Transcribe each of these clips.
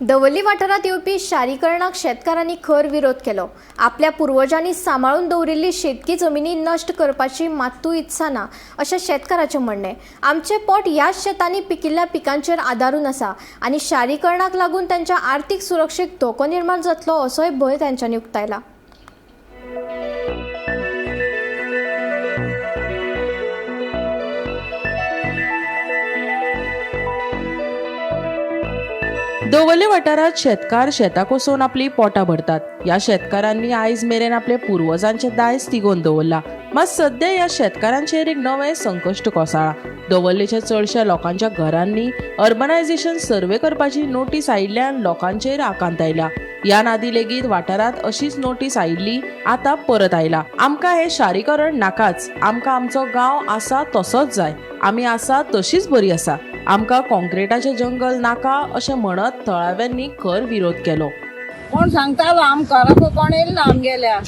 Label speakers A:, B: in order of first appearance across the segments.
A: दवल्ली वाठारात येवपी शारीकरणाक शेतकारांनी खर विरोध केलो। आपल्या पूर्वजांनी सांबाळून दवरिल्ली शेतकी जमिनी नष्ट करपाची मात्तूय इत्सा ना अशें शेतकाराचें म्हणणें। आमचें पोट ह्याच शेतांनी पिकिल्ल्या पिकांचेर आदारून आसा आनी शारीकरणाक लागून तांच्या आर्थीक सुरक्षेक धोको निर्माण जातलो असोय भंय तांच्यांनी उक्तायला।
B: दवल्ली वाठारात शेतकार शेताक वचून आपली पोटां भरतात। ह्या शेतकारांनी आयज मेरेन आपले पुर्वजांचे दायज तिगोवन दवरला, मात सध्या ह्या शेतकारांचेर एक नवें संकश्ट कोसळ्ळा। दवल्लीच्या चडशा लोकांच्या घरांनी अर्बनायझेशन सर्वे करपाची नोटीस आयिल्ल्यान लोकांचेर आकांत आयल्या। ह्या नादी लेगीत वाठारात अशीच नोटीस आयिल्ली आतां परत आयला। आमकां हे शारीकरण नाकाच, आमकां आमचो गांव आसा तसोच जाय, आमी आसा तशीच बरी आसा, आमकां कॉन्क्रिटाचें जंगल नाका अशें म्हणत थळाव्यांनी खर विरोध केलो।
C: कोण सांगतालो करप कोण येईल ना आमगेल्या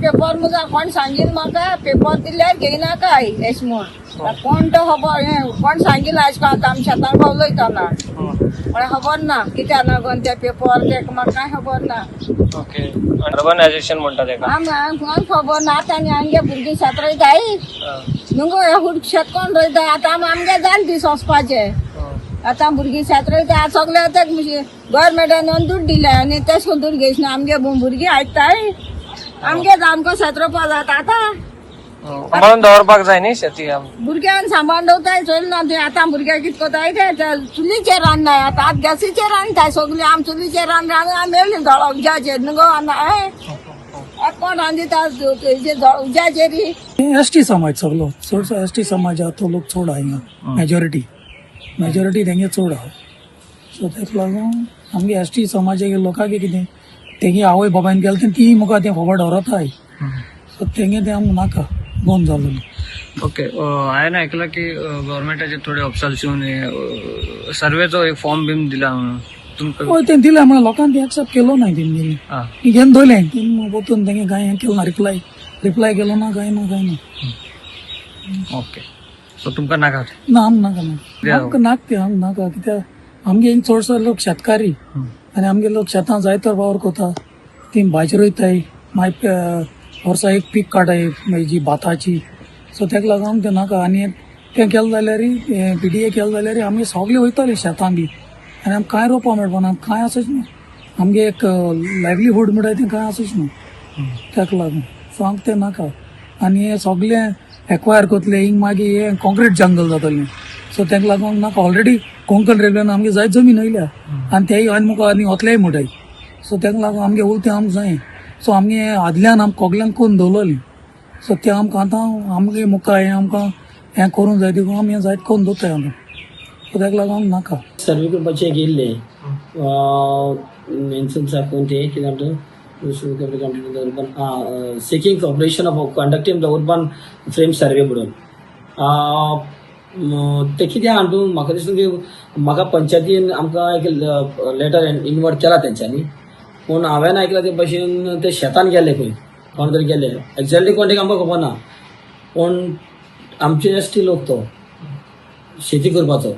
C: पेपर मुजा कोण सांगील म्हाका पेपर दिल्यार घेयना काय एश म्हूण कोण तो खबर कोण सांगील आजकाल आमी शेतान पावलयता ना म्हळ्यार खबर ना कित्याक लागून ते पेपर ते म्हाका कांय खबर ना।
D: ओके अर्बनायझेशन म्हणटा तेका
C: आमकां खबर ना आतां आनी आमगे भुरगीं शेत रोयताय नुगो हे शेत कोण रोयता आतां आमगे जाणटी सोंसपाचे आतां भुरगीं शेत रोयता सगळे ते गव्हर्मेंटान दूध दिले आनी तेच कोण दूध घेयना आमगे भुरगीं आयकताय आमगे आमकां शेत रोवपा जाता आतां
D: सांबाळून दवरपाक जाय न्ही शेती
C: भुरग्यांक सांबाळून दवरताय चल ना ते आतां भुरग्यां कितें कोताय ते चुलीचेर रांदनाय आतां गॅसीचेर रांदताय सगळीं आमी चुलीचेर रांदून मेळ्ळी धोळो उज्याचेर न्हू कोण रांदिता उज्याचेर
E: एसटी समाज सगळो चडसो एसटी समाज तो लोक चड आहा हिंगा मेजॉरिटी तेंगे चड आहा सो तेका लागून आमगे एसटी समाजाचे लोकांक कितें तेंगे आवय बाबायन गेले ती मुखार तें खबर दवरताय सो तेंगे ते आमकां नाका बंद जालें।
D: ओके हांवें आयकलां की गव्हर्मेंटाचे थोडे ऑब्जर्वेशन सर्वेचो एक फॉर्म बीन दिला तुमकां
E: हय तें दिलें म्हळ्यार लोकांनी तें एक्सेप्ट केलो ना तेंच्यांनी घेवन दवरलें तें वचून तेंगे कांय हें केलो ना रिप्लाय केलो ना कांय ना।
D: ओके सो तुमकां नाका
E: ना आम नाका आमकां नाका कित्याक आमगे चडसो लोक शेतकारी आनी आमगे लोक शेतां जायतर वावर कोता ती भाजी रोयताय मागीर वर्सा एक पीक काडटाय जी भाताची सो तेका लागून तें नाका आनी तें केलें जाल्यार PDA केलें जाल्यार आमी सगळीं वयतालीं शेतां बी आनी आमकां कांय रोवपा मेळपाना कांय आसूच ना आमगे एक लायव्हलीहूड म्हणटा तें कांय आसूच ना तेका लागून सो आमकां तें नाका आनी हें सगळें एक्वायर कोतलें हिंग मागीर हें कॉन्क्रीट जंगल जातलें सो तेका लागून नाका ऑलरेडी कोंकण रेल्वेन आमगे जाय जमीन वयल्या आनी तेय आनी मुखार आनी वतलेय म्हणटाय सो तेका लागून आमगे उलतें आमकां जाय सो आमगे आदल्यान आमकां कोगल्यांक करून दवरलेलीं सो तें आमकां आतां आमगे मुखार हें आमकां हें करूंक जाय देखून आमी हें जायत करून दवरताय आमी सो तेका लागून नाका
F: सर्वे करपाचे गेल्ले मेन्शन साकून ते कितें अर्बन सेकिंग corporation of conducting the urban frame survey म्हणून ते कितें हाडून म्हाका दिसता की म्हाका पंचायतीन आमकां एक लेटर इन्वर्ट केला तेंच्यांनी पूण हांवें आयकलां ते भशेन ते शेतान गेले खंय कोण तरी गेले एक्झॅक्टली कोण तेका आमकां खबर ना पूण आमचे एसटी लोक तो शेती करपाचो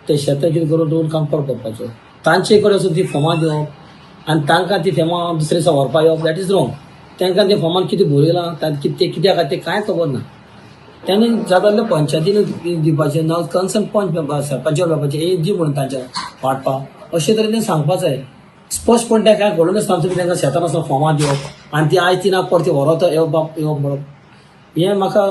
F: ते शेतां कितें करून दवरून कांपार करपाचो तांचे कडेन वचून ती फॉर्मां दिवप आनी तांकां ती फॉर्मां दुसरे दिसा व्हरपा येवप दॅट इज रॉंग तांकां ते फॉर्मान कितें बरयलां ते कित्याक ते कांय खबर ना त्यांनी जाताले पंचायतीन दिवपाचें ना कन्सर्न पंच सरपंचाक व्हरपाचें हे जी म्हणून तांच्या वाटपाक अशे तरेन सांगपाक जाय स्पश्टपण तें कांय कळून नासता तुमी तांकां शेतान वचून फॉर्मां दिवप आनी ती आयज तिनाक परती व्हरत येवप म्हणप हें म्हाका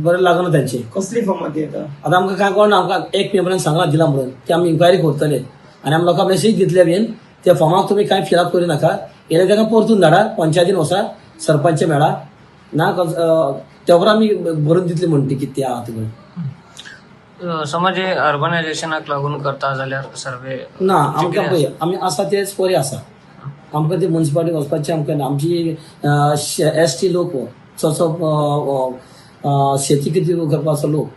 F: बरें लागना तेंचें
G: कसली फॉर्मां ती
F: आतां आमकां कांय कळना आमकां एक मेंबरान सांगला दिला म्हणून ते आमी इन्क्वायरी करतले आनी आमी लोकांक मेसेज दितले बीन त्या फॉर्माक तुमी कांय फिलअप करूं नाका येले ताका परतून धाडा पंचायतीन वचा सरपंच मेळा ना तेवर आमी बरोवन दितली म्हणटी कितें आहा तुमी
D: समज हे अर्बनायझेशनाक लागून करता जाल्यार सर्वे
F: ना आमकां पळय आमी आसा तेच बरें आसा आमकां ती म्युन्सिपालिटी वचपाचें आमकां ना आमची एसटी लोक चडसो शेती कितें करपाचो लोक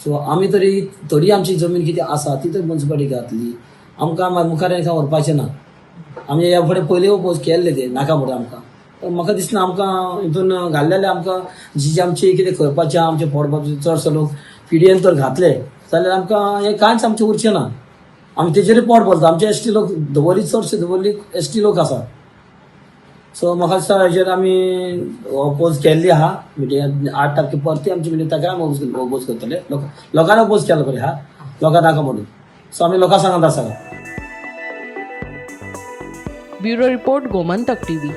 F: सो आमी तरी आमची जमीन कितें आसा ती तर म्युन्सिपालिटी घातली आमकां मुखार हें व्हरपाचें ना आमी ह्या फुडें पयलीं पोस्ट केल्ले ते नाका म्हणून आमकां म्हाका दिसना आमकां हितून घाल्लेले आमकां जी आमची कितें करपाचें आमचें फोडपाचें चडसो लोक PDAन तर घातले जाल्यार आमकां हें कांयच आमचें उरचें ना आमी तेजेर पोट बोलता. आमचे एसटी लोक दवरली चडशे दवरली एसटी लोक आसा. सो म्हाका दिसता हेजेर आमी ओपोज केल्ली आहा. मिटिंगान 8 तारखे परती आमची मिटींग ताका आमी ओपोज करतले. लोकांनी ओपोज केला बरें हा, लोकां नाका म्हणून. सो आमी लोकां सांगत आसा.
B: Bureau report Gomantak TV.